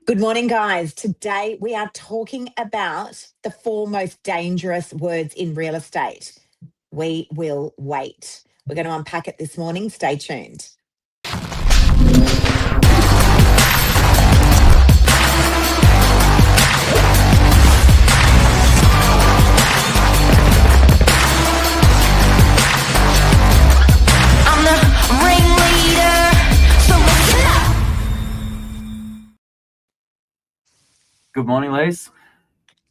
Good morning, guys. Today we are talking about the four most dangerous words in real estate. We will wait. We're going to unpack it this morning. Stay tuned. I'm the ringleader, so listen up. Good morning, Liz.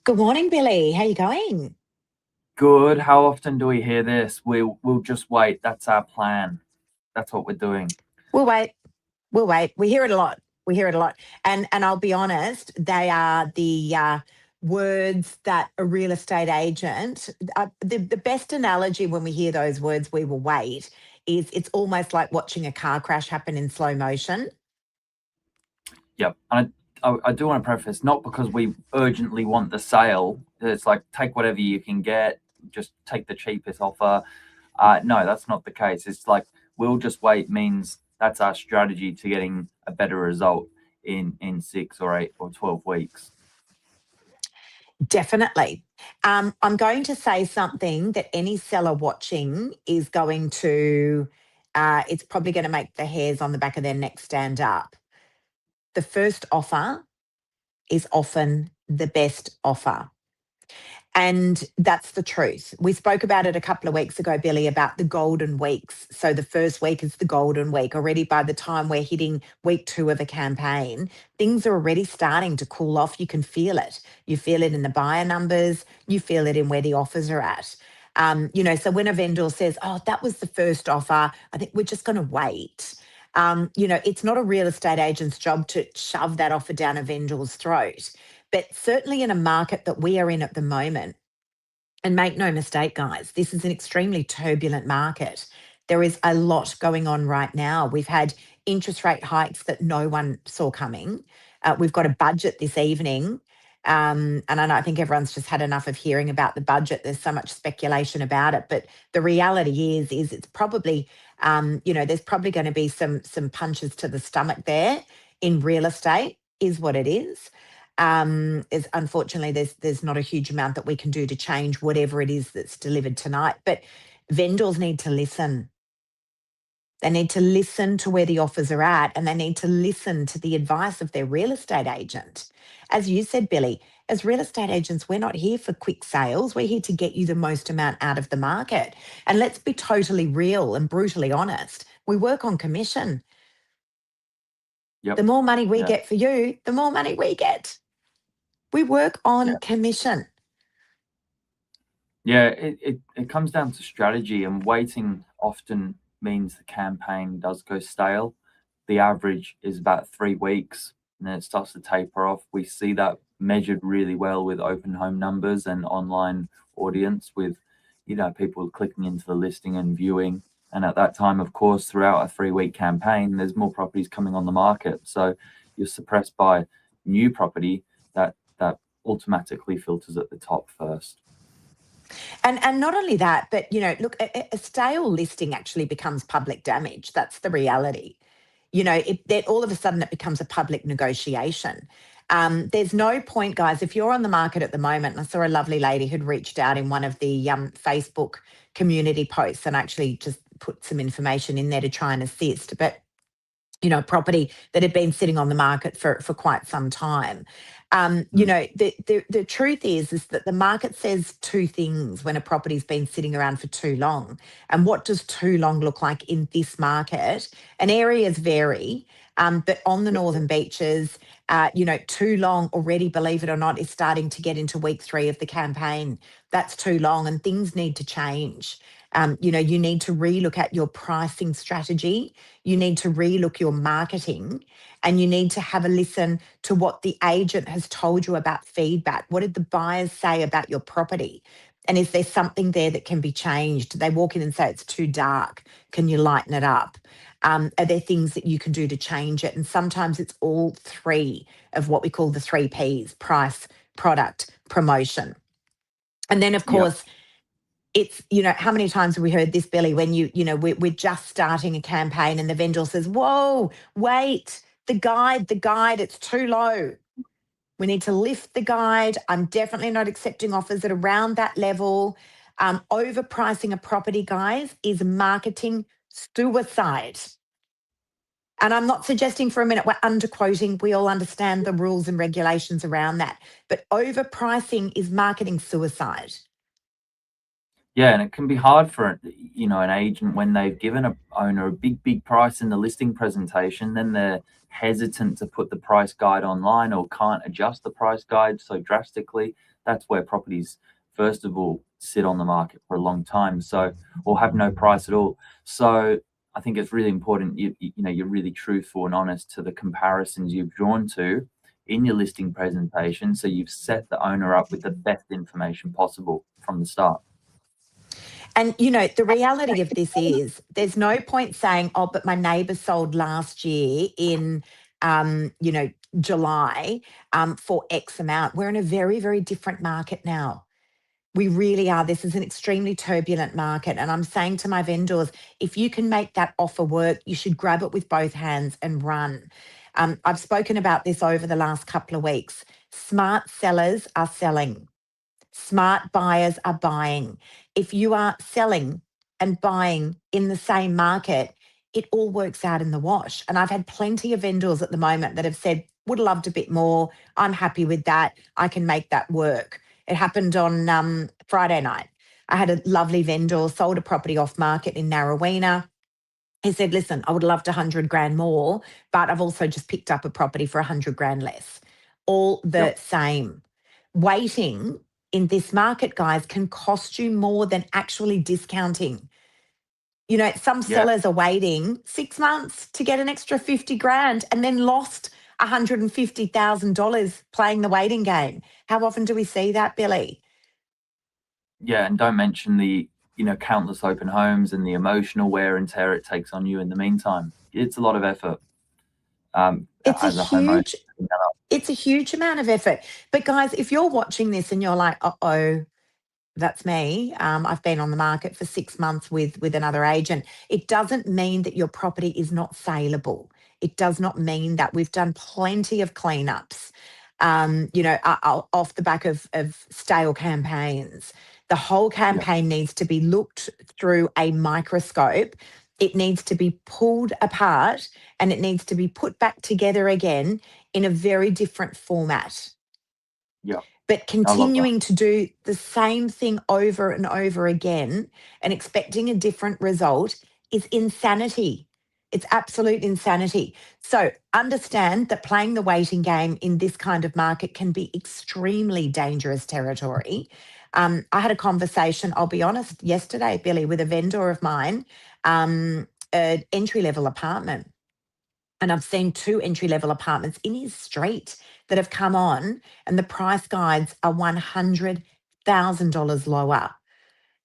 Good morning, Billy. How you going? Good. How often do we hear this? We'll just wait. That's our plan. That's what we're doing. We'll wait. We'll wait. We hear it a lot. And I'll be honest, they are the words that a real estate agent. The best analogy when we hear those words, "we will wait," is it's almost like watching a car crash happen in slow motion. Yep. And I do want to preface, not because we urgently want the sale. It's like, take whatever you can get, just take the cheapest offer. No, that's not the case. It's like, we'll just wait means that's our strategy to getting a better result in 6 or 8 or 12 weeks. Definitely. I'm going to say something that any seller watching is going to, it's probably going to make the hairs on the back of their neck stand up. The first offer is often the best offer. And that's the truth. We spoke about it a couple of weeks ago, Billy, about the golden weeks. So the first week is the golden week. Already by the time we're hitting week 2 of a campaign, things are already starting to cool off. You can feel it. You feel it in the buyer numbers. You feel it in where the offers are at. So when a vendor says, "Oh, that was the first offer, I think we're just going to wait." It's not a real estate agent's job to shove that offer down a vendor's throat. But certainly in a market that we are in at the moment, and make no mistake, guys, this is an extremely turbulent market. There is a lot going on right now. We've had interest rate hikes that no one saw coming. We've got a budget this evening. And I think everyone's just had enough of hearing about the budget. There's so much speculation about it. But the reality is it's probably, there's probably going to be some punches to the stomach there in real estate, is what it is. Is unfortunately there's not a huge amount that we can do to change whatever it is that's delivered tonight. But vendors need to listen. They need to listen to where the offers are at, and they need to listen to the advice of their real estate agent. As you said, Billy, as real estate agents, we're not here for quick sales. We're here to get you the most amount out of the market. And let's be totally real and brutally honest. We work on commission. Yep. The more money we Yeah. get for you, the more money we get. We work on commission. Yeah, it comes down to strategy, and waiting often means the campaign does go stale. The average is about 3 weeks, and then it starts to taper off. We see that measured really well with open home numbers and online audience, with people clicking into the listing and viewing. And at that time, of course, throughout a 3-week campaign, there's more properties coming on the market. So you're suppressed by new property that automatically filters at the top first. And not only that, but look, a stale listing actually becomes public damage. That's the reality. That all of a sudden it becomes a public negotiation. There's no point, guys, if you're on the market at the moment. And I saw a lovely lady who'd reached out in one of the Facebook community posts and actually just put some information in there to try and assist. But property that had been sitting on the market for quite some time. The truth is that the market says two things when a property's been sitting around for too long. And what does too long look like in this market? And areas vary, but on the northern beaches, too long already, believe it or not, is starting to get into week 3 of the campaign. That's too long, and things need to change. You need to relook at your pricing strategy. You need to relook your marketing, and you need to have a listen to what the agent has told you about feedback. What did the buyers say about your property? And is there something there that can be changed? They walk in and say it's too dark. Can you lighten it up? Are there things that you can do to change it? And sometimes it's all 3 of what we call the 3 Ps: price, product, promotion. And then, of course, it's, how many times have we heard this, Billy, when we're just starting a campaign and the vendor says, "Whoa, wait, the guide, it's too low." We need to lift the guide. I'm definitely not accepting offers at around that level. Overpricing a property, guys, is marketing suicide. And I'm not suggesting for a minute we're underquoting. We all understand the rules and regulations around that. But overpricing is marketing suicide. Yeah, and it can be hard for an agent when they've given a owner a big price in the listing presentation, then they're hesitant to put the price guide online or can't adjust the price guide so drastically. That's where properties, first of all, sit on the market for a long time, or have no price at all. So I think it's really important you're really truthful and honest to the comparisons you've drawn to in your listing presentation, so you've set the owner up with the best information possible from the start. And, the reality of this is there's no point saying, oh, but my neighbour sold last year in, July for X amount. We're in a very, very different market now. We really are. This is an extremely turbulent market. And I'm saying to my vendors, if you can make that offer work, you should grab it with both hands and run. I've spoken about this over the last couple of weeks. Smart sellers are selling. Smart buyers are buying. If you are selling and buying in the same market, it all works out in the wash. And I've had plenty of vendors at the moment that have said, would have loved a bit more. I'm happy with that. I can make that work. It happened on Friday night. I had a lovely vendor, sold a property off market in Narrowena. He said, listen, I would love to 100 grand more, but I've also just picked up a property for 100 grand less. All the same. Waiting in this market, guys, can cost you more than actually discounting. Some sellers are waiting 6 months to get an extra 50 grand and then lost $150,000 playing the waiting game. How often do we see that, Billy? Yeah, and don't mention the countless open homes and the emotional wear and tear it takes on you in the meantime. It's a lot of effort. It's as a homeowner. It's a huge amount of effort. But guys, if you're watching this and you're like, uh-oh, that's me. I've been on the market for 6 months with another agent. It doesn't mean that your property is not saleable. It does not mean that. We've done plenty of cleanups, off the back of stale campaigns. The whole campaign needs to be looked through a microscope. It needs to be pulled apart and it needs to be put back together again in a very different format. Yeah. But continuing to do the same thing over and over again and expecting a different result is insanity. It's absolute insanity. So understand that playing the waiting game in this kind of market can be extremely dangerous territory. I had a conversation, I'll be honest, yesterday, Billy, with a vendor of mine, an entry-level apartment. And I've seen 2 entry-level apartments in his street that have come on and the price guides are $100,000 lower.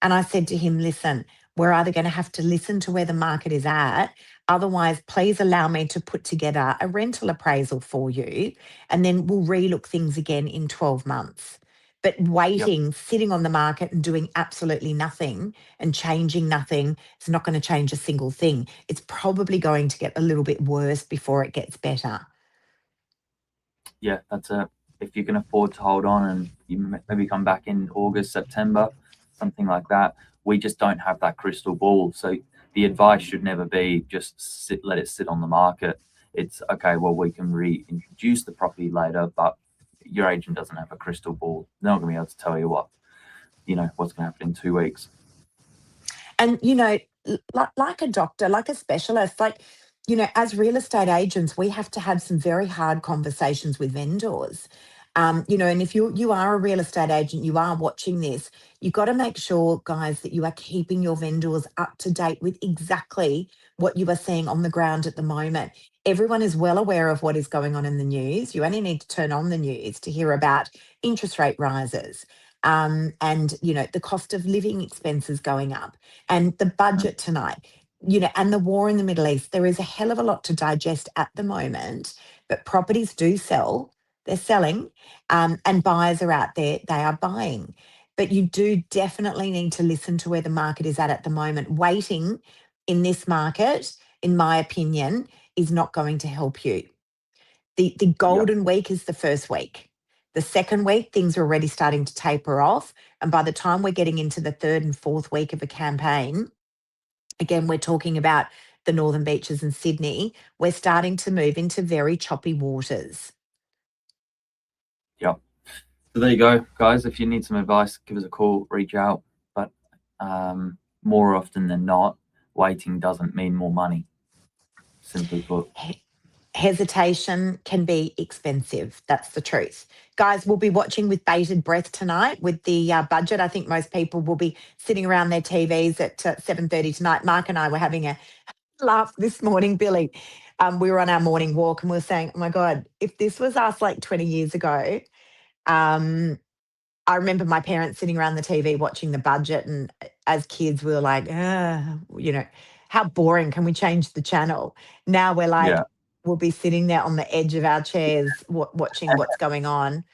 And I said to him, listen, we're either going to have to listen to where the market is at. Otherwise, please allow me to put together a rental appraisal for you and then we'll relook things again in 12 months. But waiting, sitting on the market and doing absolutely nothing and changing nothing is not going to change a single thing. It's probably going to get a little bit worse before it gets better. Yeah, that's it. If you can afford to hold on and you maybe come back in August, September, something like that. We just don't have that crystal ball. So the advice should never be just let it sit on the market. It's okay, well, we can reintroduce the property later, but your agent doesn't have a crystal ball. They're not going to be able to tell you what's going to happen in 2 weeks. And, like a doctor, like a specialist, as real estate agents, we have to have some very hard conversations with vendors. And if you are a real estate agent, you are watching this, you've got to make sure, guys, that you are keeping your vendors up to date with exactly what you are seeing on the ground at the moment. Everyone is well aware of what is going on in the news. You only need to turn on the news to hear about interest rate rises, and, the cost of living expenses going up and the budget tonight, and the war in the Middle East. There is a hell of a lot to digest at the moment, but properties do sell. They're selling, and buyers are out there. They are buying. But you do definitely need to listen to where the market is at the moment. Waiting in this market, in my opinion, is not going to help you. The golden week is the first week. The second week, things are already starting to taper off. And by the time we're getting into the third and fourth week of a campaign, again, we're talking about the Northern Beaches and Sydney, we're starting to move into very choppy waters. Yep. So there you go, guys. If you need some advice, give us a call, reach out. But more often than not, waiting doesn't mean more money, simply put. Hesitation can be expensive. That's the truth. Guys, we'll be watching with bated breath tonight with the budget. I think most people will be sitting around their TVs at 7:30 tonight. Mark and I were having a laugh this morning, Billy. We were on our morning walk and we were saying, oh my God, if this was us like 20 years ago, I remember my parents sitting around the TV watching the budget, and as kids, we were like, how boring, can we change the channel? Now we're like, Yeah. we'll be sitting there on the edge of our chairs watching what's going on.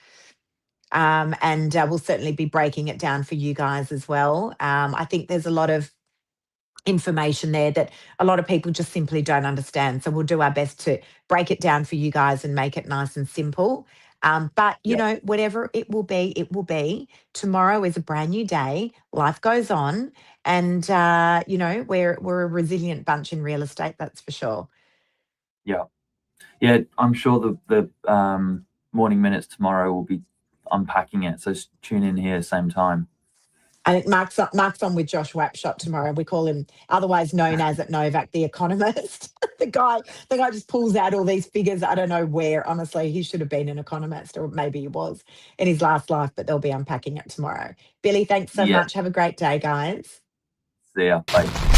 And we'll certainly be breaking it down for you guys as well. I think there's a lot of information there that a lot of people just simply don't understand. So we'll do our best to break it down for you guys and make it nice and simple. But, you know, whatever it will be, it will be. Tomorrow is a brand new day. Life goes on. And, we're a resilient bunch in real estate, that's for sure. Yeah. Yeah, I'm sure the morning minutes tomorrow will be unpacking it. So tune in here same time. I think Mark's on with Josh Wapshot tomorrow. We call him, otherwise known as at Novak, the economist. the guy just pulls out all these figures. I don't know where, honestly. He should have been an economist, or maybe he was in his last life, but they'll be unpacking it tomorrow. Billy, thanks so much. Have a great day, guys. See ya. Bye.